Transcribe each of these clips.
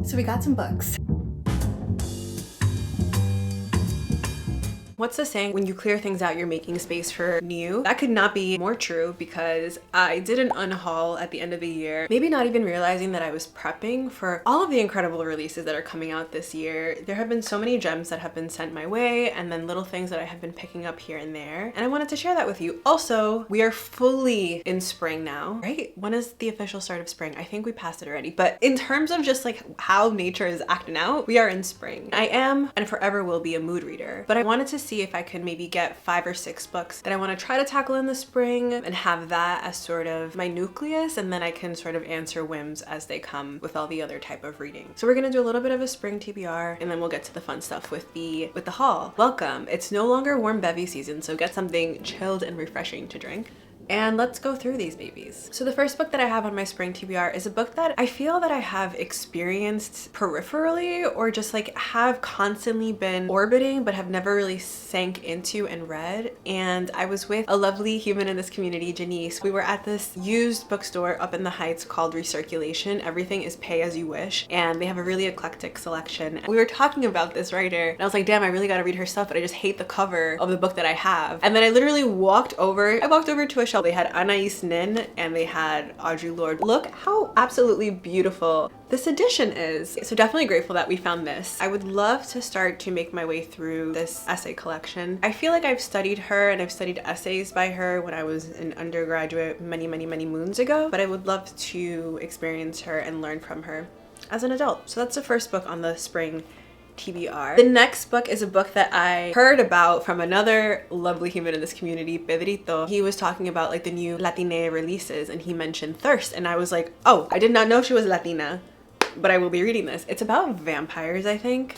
So we got some books. What's the saying? When you clear things out, you're making space for new. That could not be more true because I did an unhaul at the end of the year, maybe not even realizing that I was prepping for all of the incredible releases that are coming out this year. There have been so many gems that have been sent my way, and then little things that I have been picking up here and there. And I wanted to share that with you. Also, we are fully in spring now, right? When is the official start of spring? I think we passed it already. But in terms of just like how nature is acting out, we are in spring. I am and forever will be a mood reader, but I wanted to see if I could maybe get 5 or 6 books that I want to try to tackle in the spring and have that as sort of my nucleus, and then I can sort of answer whims as they come with all the other type of reading. So we're gonna do a little bit of a spring TBR, and then we'll get to the fun stuff with the haul. Welcome. It's no longer warm bevy season, so get something chilled and refreshing to drink. And let's go through these babies. So the first book that I have on my spring TBR is a book that I feel that I have experienced peripherally, or just like have constantly been orbiting but have never really sank into and read. And I was with a lovely human in this community, Janice. We were at this used bookstore up in the Heights called Recirculation. Everything is pay as you wish, and they have a really eclectic selection. We were talking about this writer, and I was like, damn, I really gotta read her stuff, but I just hate the cover of the book that I have. And then I literally walked over to a shelf. They had Anais Nin and they had Audre Lorde. Look how absolutely beautiful this edition is. So definitely grateful that we found this. I would love to start to make my way through this essay collection. I feel like I've studied her and I've studied essays by her when I was an undergraduate many moons ago, but I would love to experience her and learn from her as an adult. So that's the first book on the spring TBR. The next book is a book that I heard about from another lovely human in this community, Pedrito. He was talking about like the new Latina releases, and he mentioned Thirst, and I was like, oh, I did not know she was Latina, but I will be reading this. It's about vampires, I think,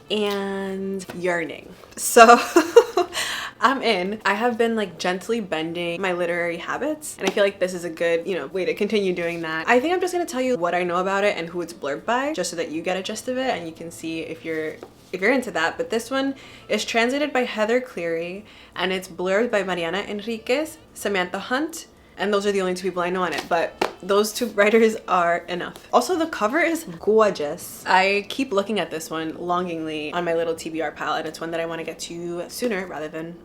and yearning. So I'm in. I have been like gently bending my literary habits, and I feel like this is a good, way to continue doing that. I think I'm just gonna tell you what I know about it and who it's blurbed by, just so that you get a gist of it and you can see if you're into that. But this one is translated by Heather Cleary, and it's blurbed by Mariana Enriquez, Samantha Hunt, and those are the only 2 people I know on it, but those 2 writers are enough. Also, the cover is gorgeous. I keep looking at this one longingly on my little TBR pile, and it's one that I want to get to sooner rather than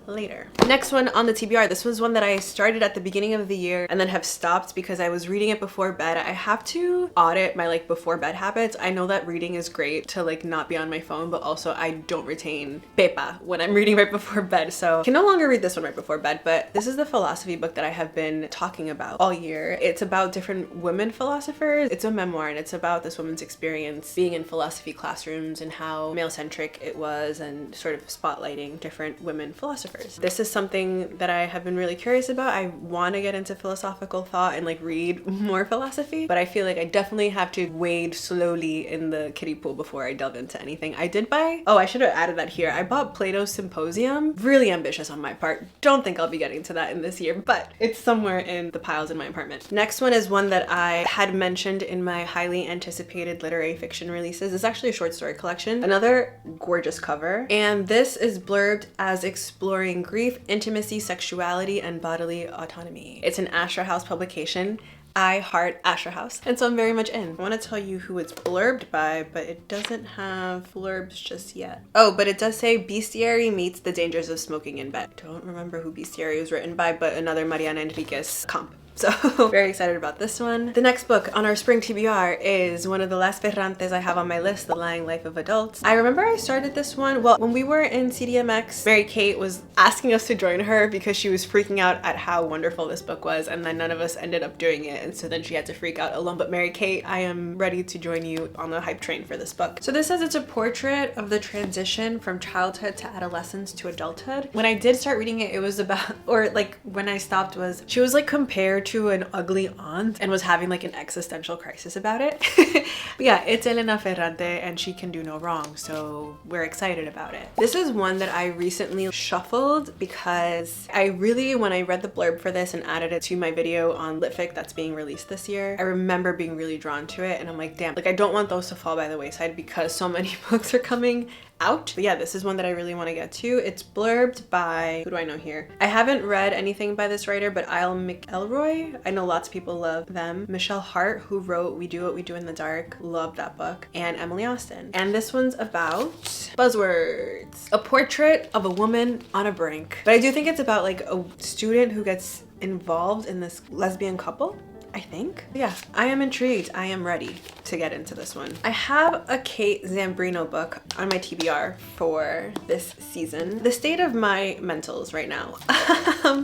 later. Next one on the TBR, this was one that I started at the beginning of the year and then have stopped because I was reading it before bed. I have to audit my like before bed habits. I know that reading is great to like not be on my phone, but also I don't retain pepa when I'm reading right before bed, so I can no longer read this one right before bed. But this is the philosophy book that I have been talking about all year. It's about different women philosophers. It's a memoir, and it's about this woman's experience being in philosophy classrooms and how male-centric it was, and sort of spotlighting different women philosophers. This is something that I have been really curious about. I want to get into philosophical thought and like read more philosophy, but I feel like I definitely have to wade slowly in the kiddie pool before I delve into anything. I did buy, I should have added that here. I bought Plato's Symposium. Really ambitious on my part. Don't think I'll be getting to that in this year, but it's somewhere in the piles in my apartment. Next one is one that I had mentioned in my highly anticipated literary fiction releases. It's actually a short story collection. Another gorgeous cover, and this is blurbed as exploring grief, intimacy, sexuality, and bodily autonomy. It's an Asher House publication. I heart Asher House, and so I'm very much in. I want to tell you who it's blurbed by, but it doesn't have blurbs just yet. Oh, but it does say Bestiary meets the dangers of smoking in bed. Don't remember who Bestiary was written by, but another Mariana Enriquez comp. So very excited about this one. The next book on our spring TBR is one of the Las Ferrantes I have on my list, The Lying Life of Adults. I remember I started this one, well, when we were in CDMX, Mary Kate was asking us to join her because she was freaking out at how wonderful this book was, and then none of us ended up doing it, and so then she had to freak out alone. But Mary Kate, I am ready to join you on the hype train for this book. So this says it's a portrait of the transition from childhood to adolescence to adulthood. When I did start reading it, it was about, or like when I stopped was, she was like compared to an ugly aunt and was having like an existential crisis about it. But yeah, it's Elena Ferrante and she can do no wrong, so we're excited about it. This is one that I recently shuffled because I really, when I read the blurb for this and added it to my video on Litfic that's being released this year, I remember being really drawn to it, and I'm like, damn, like I don't want those to fall by the wayside because so many books are coming out. But yeah, this is one that I really want to get to. It's blurbed by, who do I know here? I haven't read anything by this writer, but Isle McElroy. I know lots of people love them. Michelle Hart, who wrote We Do What We Do in the Dark, loved that book. And Emily Austen. And this one's about buzzwords. A portrait of a woman on a brink. But I do think it's about like a student who gets involved in this lesbian couple, I think. Yeah, I am intrigued. I am ready to get into this one. I have a Kate Zambrino book on my TBR for this season. The state of my mentals right now.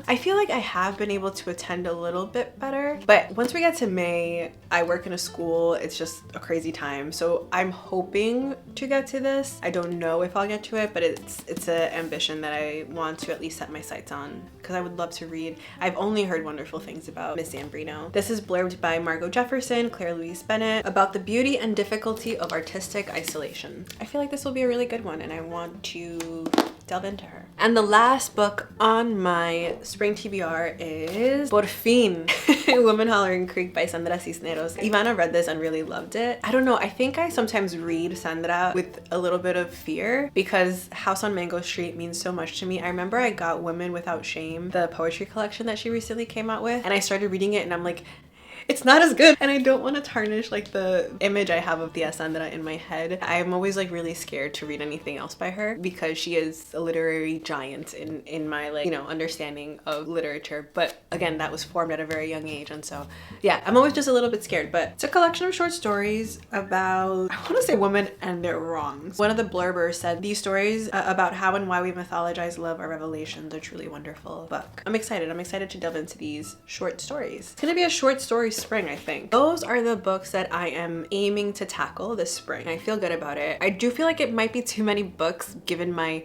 I feel like I have been able to attend a little bit better, but once we get to May, I work in a school. It's just a crazy time. So I'm hoping to get to this. I don't know if I'll get to it, but it's an ambition that I want to at least set my sights on because I would love to read. I've only heard wonderful things about Miss Zambrino. This is blurbed by Margot Jefferson, Claire Louise Bennett, about the beauty and difficulty of artistic isolation. I feel like this will be a really good one and I want to delve into her. And the last book on my spring TBR is Por Fin, Woman Hollering Creek by Sandra Cisneros. Ivana read this and really loved it. I don't know, I think I sometimes read Sandra with a little bit of fear because House on Mango Street means so much to me. I remember I got Women Without Shame, the poetry collection that she recently came out with, and I started reading it and I'm like, it's not as good. And I don't want to tarnish like the image I have of Tia Sandra in my head. I'm always like really scared to read anything else by her because she is a literary giant in my like, you know, understanding of literature. But again, that was formed at a very young age. And so yeah, I'm always just a little bit scared, but it's a collection of short stories about, I want to say women and their wrongs. One of the blurbers said, these stories about how and why we mythologize love are revelations, a truly wonderful book. I'm excited to delve into these short stories. It's gonna be a short story spring, I think. Those are the books that I am aiming to tackle this spring. I feel good about it. I do feel like it might be too many books given my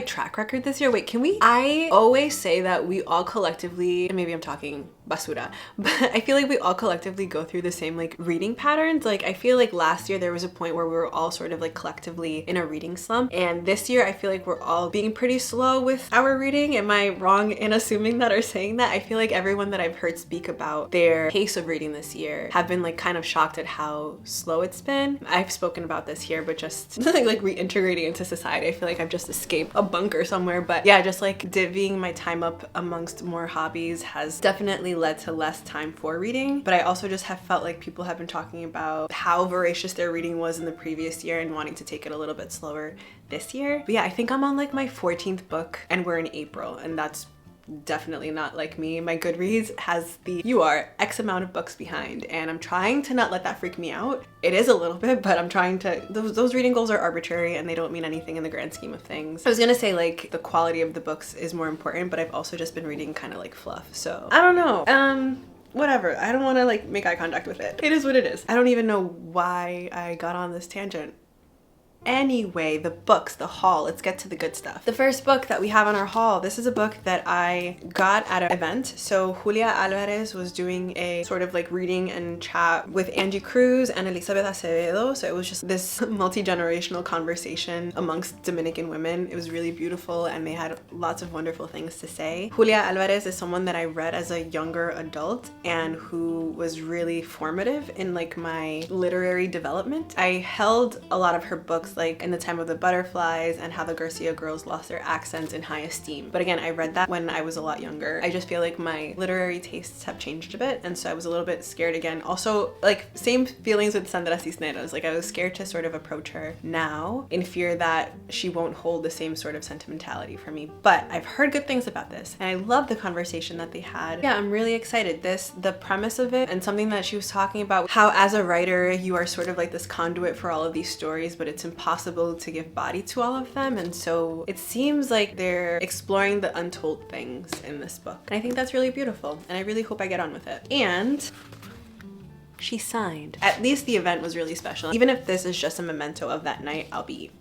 track record this year. Wait, I always say that we all collectively, and maybe I'm talking basura, but I feel like we all collectively go through the same like reading patterns. Like I feel like last year there was a point where we were all sort of like collectively in a reading slump, and this year I feel like we're all being pretty slow with our reading. Am I wrong in assuming that or saying that? I feel like everyone that I've heard speak about their pace of reading this year have been like kind of shocked at how slow it's been. I've spoken about this here, but just like reintegrating into society, I feel like I've just escaped a bunker somewhere. But yeah, just like divvying my time up amongst more hobbies has definitely led to less time for reading. But I also just have felt like people have been talking about how voracious their reading was in the previous year and wanting to take it a little bit slower this year. But yeah, I think I'm on like my 14th book and we're in April, and that's definitely not like me. My Goodreads has the you are X amount of books behind, and I'm trying to not let that freak me out. It is a little bit, but I'm trying to, those reading goals are arbitrary and they don't mean anything in the grand scheme of things. I was gonna say like the quality of the books is more important, but I've also just been reading kind of like fluff, so I don't know. Whatever. I don't want to like make eye contact with it. It is what it is. I don't even know why I got on this tangent. Anyway, the books, the haul, let's get to the good stuff. The first book that we have on our haul, this is a book that I got at an event. So Julia Alvarez was doing a sort of like reading and chat with Angie Cruz and Elizabeth Acevedo. So it was just this multi-generational conversation amongst Dominican women. It was really beautiful and they had lots of wonderful things to say. Julia Alvarez is someone that I read as a younger adult and who was really formative in like my literary development. I held a lot of her books like In the Time of the Butterflies and How the Garcia Girls Lost Their Accents in high esteem. But again, I read that when I was a lot younger. I just feel like my literary tastes have changed a bit, and so I was a little bit scared again. Also, like same feelings with Sandra Cisneros. Like I was scared to sort of approach her now in fear that she won't hold the same sort of sentimentality for me. But I've heard good things about this and I love the conversation that they had. Yeah, I'm really excited. The premise of it and something that she was talking about, how as a writer you are sort of like this conduit for all of these stories, but it's impossible to give body to all of them, and so it seems like they're exploring the untold things in this book, and I think that's really beautiful, and I really hope I get on with it. And she signed. At least the event was really special. Even if this is just a memento of that night, I'll be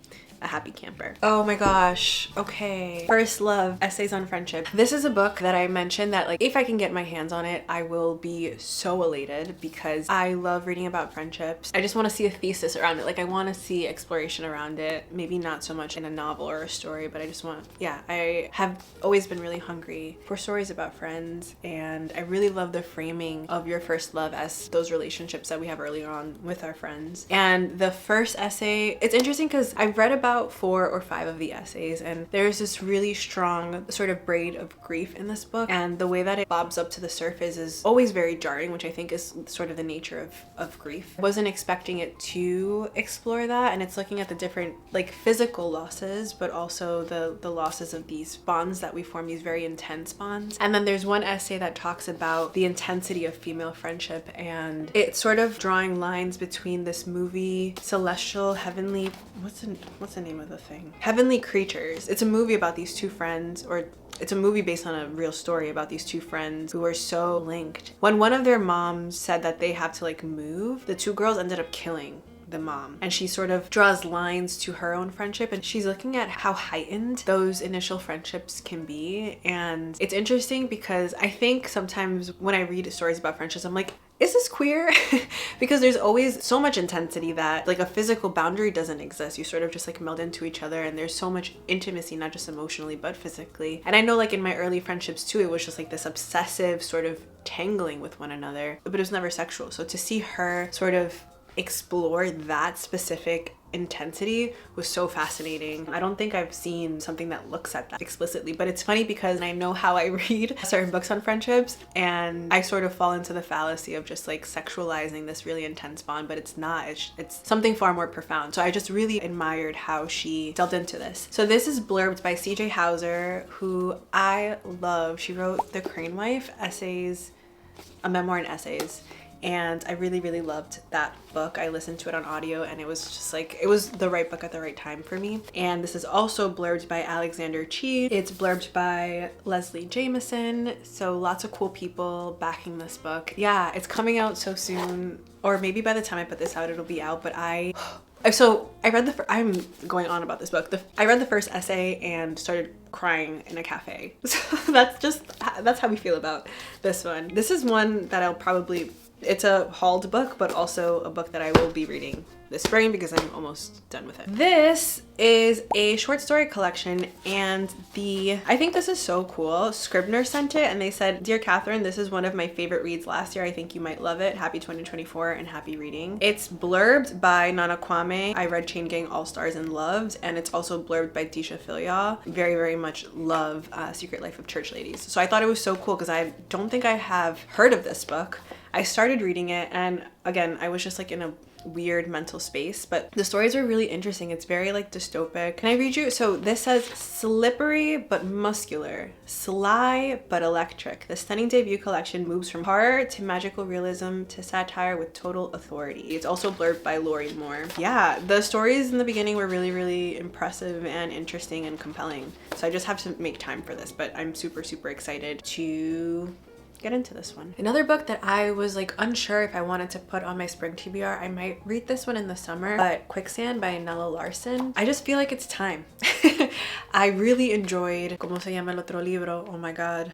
a happy camper. Oh my gosh. Okay. First Love, Essays on Friendship. This is a book that I mentioned that like if I can get my hands on it, I will be so elated because I love reading about friendships. I just want to see a thesis around it. Like I want to see exploration around it. Maybe not so much in a novel or a story, but I just want, yeah, I have always been really hungry for stories about friends, and I really love the framing of your first love as those relationships that we have early on with our friends. And the first essay, it's interesting because I've read about about 4 or 5 of the essays, and there's this really strong sort of braid of grief in this book, and the way that it bobs up to the surface is always very jarring, which I think is sort of the nature of grief. I wasn't expecting it to explore that, and it's looking at the different like physical losses, but also the losses of these bonds that we form, these very intense bonds. And then there's one essay that talks about the intensity of female friendship, and it's sort of drawing lines between this movie Celestial Heavenly, what's the name of the thing? Heavenly Creatures. It's a movie about these two friends, or it's a movie based on a real story about these two friends who are so linked. When one of their moms said that they have to like move, the two girls ended up killing the mom, and she sort of draws lines to her own friendship, and she's looking at how heightened those initial friendships can be. And it's interesting because I think sometimes when I read stories about friendships, I'm like, is this queer? Because there's always so much intensity that like a physical boundary doesn't exist. You sort of just like meld into each other, and there's so much intimacy, not just emotionally but physically. And I know like in my early friendships too, it was just like this obsessive sort of tangling with one another, but it was never sexual. So to see her sort of explore that specific intensity was so fascinating. I don't think I've seen something that looks at that explicitly, but it's funny because I know how I read certain books on friendships, and I sort of fall into the fallacy of just like sexualizing this really intense bond, but it's not. It's something far more profound. So I just really admired how she delved into this. So this is blurbed by CJ Hauser, who I love. She wrote The Crane Wife essays, a memoir and essays, and I really, really loved that book. I listened to it on audio, and it was just like, it was the right book at the right time for me. And this is also blurbed by Alexander Chee. It's blurbed by Leslie Jameson. So lots of cool people backing this book. Yeah, it's coming out so soon, or maybe by the time I put this out, it'll be out. But I'm going on about this book. I read the first essay and started crying in a cafe. So that's how we feel about this one. This is one that it's a hauled book, but also a book that I will be reading this spring because I'm almost done with it. This is a short story collection, and I think this is so cool. Scribner sent it, and they said, "Dear Catherine, this is one of my favorite reads last year. I think you might love it. Happy 2024 and happy reading." It's blurbed by Nana Kwame. I read Chain Gang All Stars and loved, and it's also blurbed by Tisha Philyaw. Very, very much love Secret Life of Church Ladies. So I thought it was so cool because I don't think I have heard of this book. I started reading it, and again, I was just like in a weird mental space, but the stories are really interesting. It's very like dystopic. Can I read you? So this says, slippery but muscular, sly but electric. The stunning debut collection moves from horror to magical realism to satire with total authority. It's also blurbed by Lori Moore. Yeah, the stories in the beginning were really, really impressive and interesting and compelling. So I just have to make time for this, but I'm super, super excited to get into this one. Another book that I was like unsure if I wanted to put on my spring TBR, I might read this one in the summer, but Quicksand by Nella Larson. I just feel like it's time. I really enjoyed ¿Cómo se llama el otro libro? Oh my god.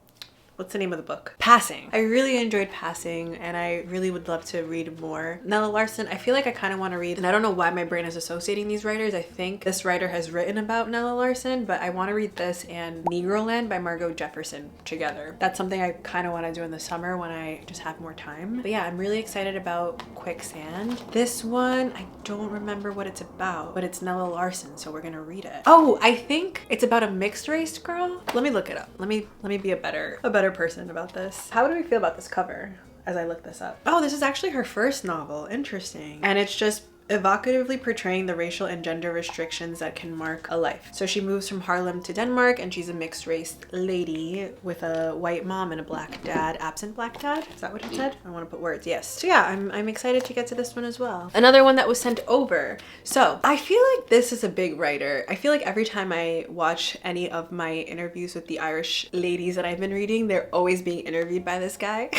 What's the name of the book? Passing. I really enjoyed Passing, and I really would love to read more. Nella Larson, I feel like I kind of want to read, and I don't know why my brain is associating these writers. I think this writer has written about Nella Larson, but I want to read this and Negroland by Margot Jefferson together. That's something I kind of want to do in the summer when I just have more time. But yeah, I'm really excited about Quicksand. This one, I don't remember what it's about, but it's Nella Larson, so we're gonna read it. Oh, I think it's about a mixed race girl. Let me look it up. Let me be a better person about this. How do we feel about this cover as I look this up? Oh, this is actually her first novel. Interesting. And it's just evocatively portraying the racial and gender restrictions that can mark a life. So she moves from Harlem to Denmark, and she's a mixed race lady with a white mom and a black dad. Absent black dad? Is that what it said? I want to put words. Yes. So yeah, I'm excited to get to this one as well. Another one that was sent over. So I feel like this is a big writer. I feel like every time I watch any of my interviews with the Irish ladies that I've been reading, they're always being interviewed by this guy.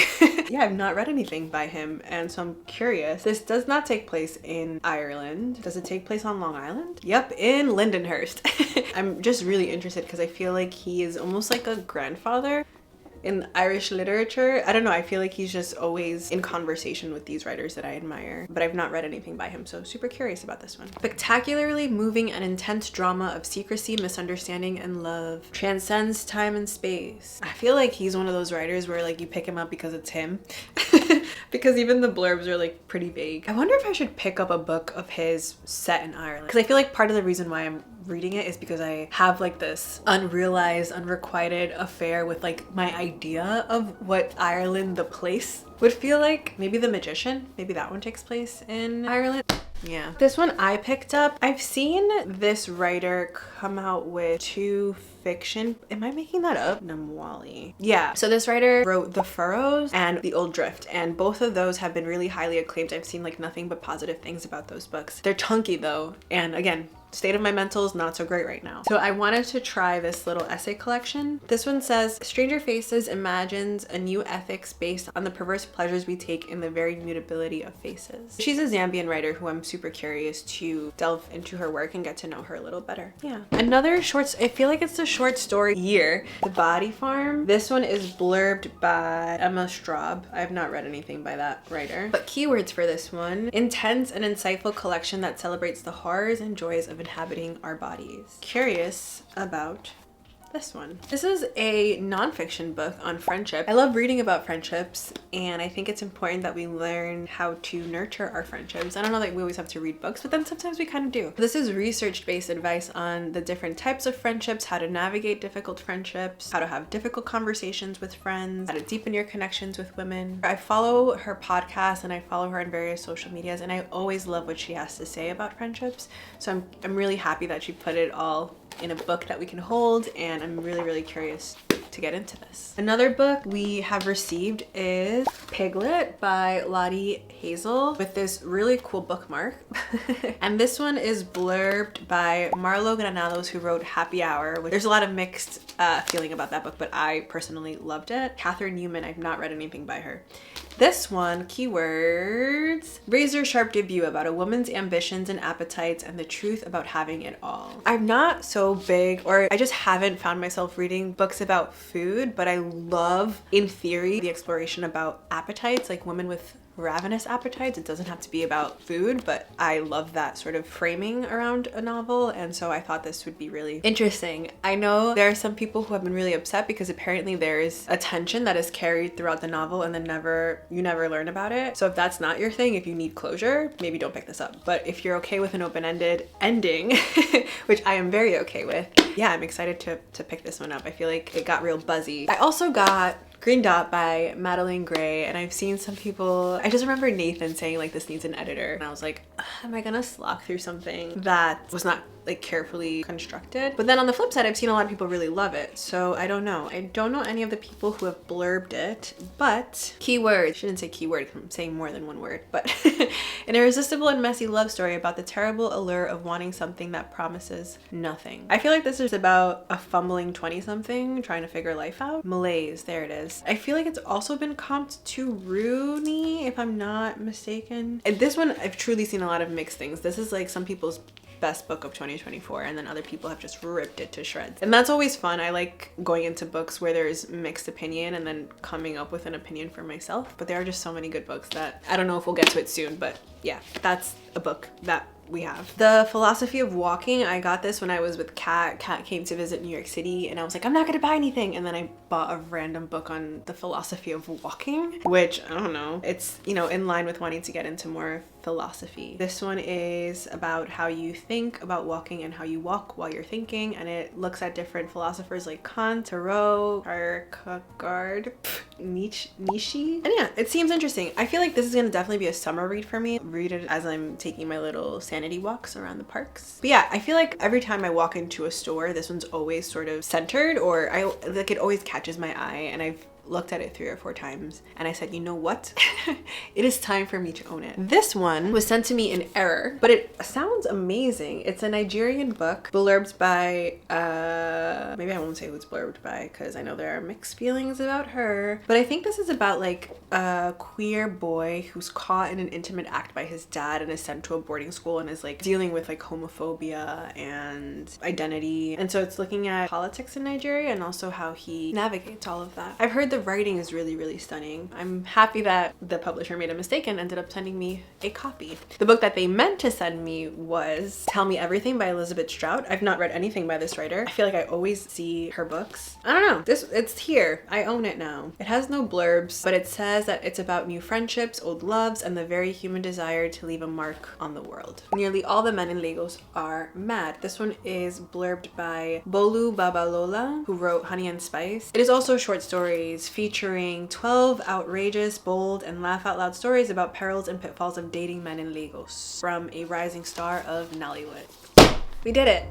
Yeah, I've not read anything by him, and so I'm curious. This does not take place in Ireland. Does it take place on Long Island? Yep, in Lindenhurst. I'm just really interested because I feel like he is almost like a grandfather in Irish literature. I don't know, I feel like he's just always in conversation with these writers that I admire, but I've not read anything by him, so super curious about this one. Spectacularly moving and intense drama of secrecy, misunderstanding, and love transcends time and space. I feel like he's one of those writers where like you pick him up because it's him. because even the blurbs are like pretty vague. I wonder if I should pick up a book of his set in Ireland, because I feel like part of the reason why I'm reading it is because I have like this unrealized, unrequited affair with like my idea of what Ireland, the place, would feel like. Maybe The Magician, maybe that one takes place in Ireland. Yeah. This one I picked up. I've seen this writer come out with 2 fiction. Am I making that up? Namwali. Yeah. So this writer wrote The Furrows and The Old Drift, and both of those have been really highly acclaimed. I've seen like nothing but positive things about those books. They're chunky though, and again, state of my mental is not so great right now. So I wanted to try this little essay collection. This one says, Stranger Faces imagines a new ethics based on the perverse pleasures we take in the very mutability of faces. She's a Zambian writer who I'm super curious to delve into her work and get to know her a little better. Yeah. Another I feel like it's a short story year. The Body Farm. This one is blurbed by Emma Straub. I have not read anything by that writer. But keywords for this one: intense and insightful collection that celebrates the horrors and joys of inhabiting our bodies. Curious about this one. This is a nonfiction book on friendship. I love reading about friendships, and I think it's important that we learn how to nurture our friendships. I don't know that we always have to read books, but then sometimes we kind of do. This is research-based advice on the different types of friendships, how to navigate difficult friendships, how to have difficult conversations with friends, how to deepen your connections with women. I follow her podcast and I follow her on various social medias, and I always love what she has to say about friendships. So I'm really happy that she put it all in a book that we can hold, and I'm really curious to get into this. Another book we have received is Piglet by Lottie Hazel with this really cool bookmark. And this one is blurbed by Marlo Granados, who wrote Happy Hour, which there's a lot of mixed feeling about that book, but I personally loved it. Catherine Newman, I've not read anything by her. This one, keywords, razor sharp debut about a woman's ambitions and appetites and the truth about having it all. I'm not so big, or I just haven't found myself reading books about food, but I love, in theory, the exploration about appetites, like women with ravenous appetites. It doesn't have to be about food, but I love that sort of framing around a novel, and so I thought this would be really interesting. I know there are some people who have been really upset because apparently there's a tension that is carried throughout the novel and then you never learn about it. So if that's not your thing, if you need closure, maybe don't pick this up. But if you're okay with an open-ended ending, which I am very okay with, yeah, I'm excited to pick this one up. I feel like it got real buzzy. I also got Green Dot by Madeline Gray, and I've seen some people, I just remember Nathan saying like this needs an editor, and I was like, am I gonna slog through something that was not like carefully constructed? But then on the flip side, I've seen a lot of people really love it, so I don't know. I don't know any of the people who have blurbed it, but keyword, I shouldn't say keyword, I'm saying more than one word, but an irresistible and messy love story about the terrible allure of wanting something that promises nothing. I feel like this is about a fumbling 20-something trying to figure life out. Malaise, there it is. I feel like it's also been comped to Rooney, if I'm not mistaken. And this one, I've truly seen a lot of mixed things. This is like some people's best book of 2024, and then other people have just ripped it to shreds. And that's always fun. I like going into books where there's mixed opinion and then coming up with an opinion for myself. But there are just so many good books that I don't know if we'll get to it soon, but yeah, that's a book that we have. The Philosophy of Walking, I got this when I was with Kat. Kat came to visit New York City, and I was like, I'm not gonna buy anything. And then I bought a random book on the philosophy of walking, which I don't know, it's, you know, in line with wanting to get into more philosophy. This one is about how you think about walking and how you walk while you're thinking, and it looks at different philosophers like Kant, Thoreau, Kierkegaard, Nietzsche. And yeah, it seems interesting. I feel like this is gonna definitely be a summer read for me. Read it as I'm taking my little sanity walks around the parks. But yeah, I feel like every time I walk into a store, this one's always sort of centered, or it always catches my eye, and I've looked at it 3 or 4 times and I said, you know what? It is time for me to own it. This one was sent to me in error, but it sounds amazing. It's a Nigerian book, blurbed by, maybe I won't say who it's blurbed by because I know there are mixed feelings about her, but I think this is about like a queer boy who's caught in an intimate act by his dad and is sent to a boarding school and is like dealing with like homophobia and identity. And so it's looking at politics in Nigeria and also how he navigates all of that. I've heard the the writing is really, really stunning. I'm happy that the publisher made a mistake and ended up sending me a copy. The book that they meant to send me was Tell Me Everything by Elizabeth Strout. I've not read anything by this writer. I feel like I always see her books. I don't know. It's here. I own it now. It has no blurbs, but it says that it's about new friendships, old loves, and the very human desire to leave a mark on the world. Nearly all the men in Lagos are mad. This one is blurbed by Bolu Babalola, who wrote Honey and Spice. It is also short stories featuring 12 outrageous, bold, and laugh out loud stories about perils and pitfalls of dating men in Lagos from a rising star of Nollywood. We did it.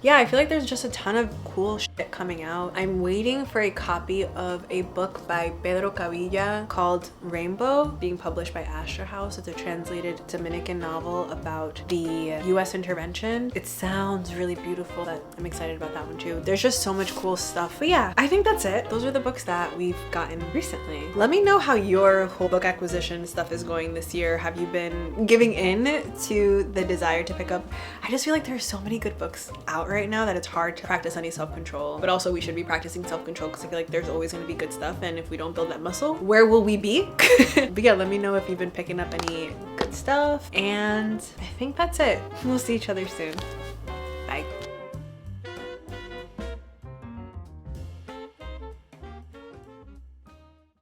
Yeah, I feel like there's just a ton of cool shit coming out. I'm waiting for a copy of a book by Pedro Cavilla called Rainbow, being published by Astor House. It's a translated Dominican novel about the US intervention. It sounds really beautiful. I'm excited about that one too. There's just so much cool stuff. But yeah, I think that's it. Those are the books that we've gotten recently. Let me know how your whole book acquisition stuff is going this year. Have you been giving in to the desire to pick up? I just feel like there's so many good books out right now that it's hard to practice any self-control, but also we should be practicing self-control because I feel like there's always going to be good stuff, and if we don't build that muscle, where will we be? But yeah, let me know if you've been picking up any good stuff, and I think that's it. We'll see each other soon.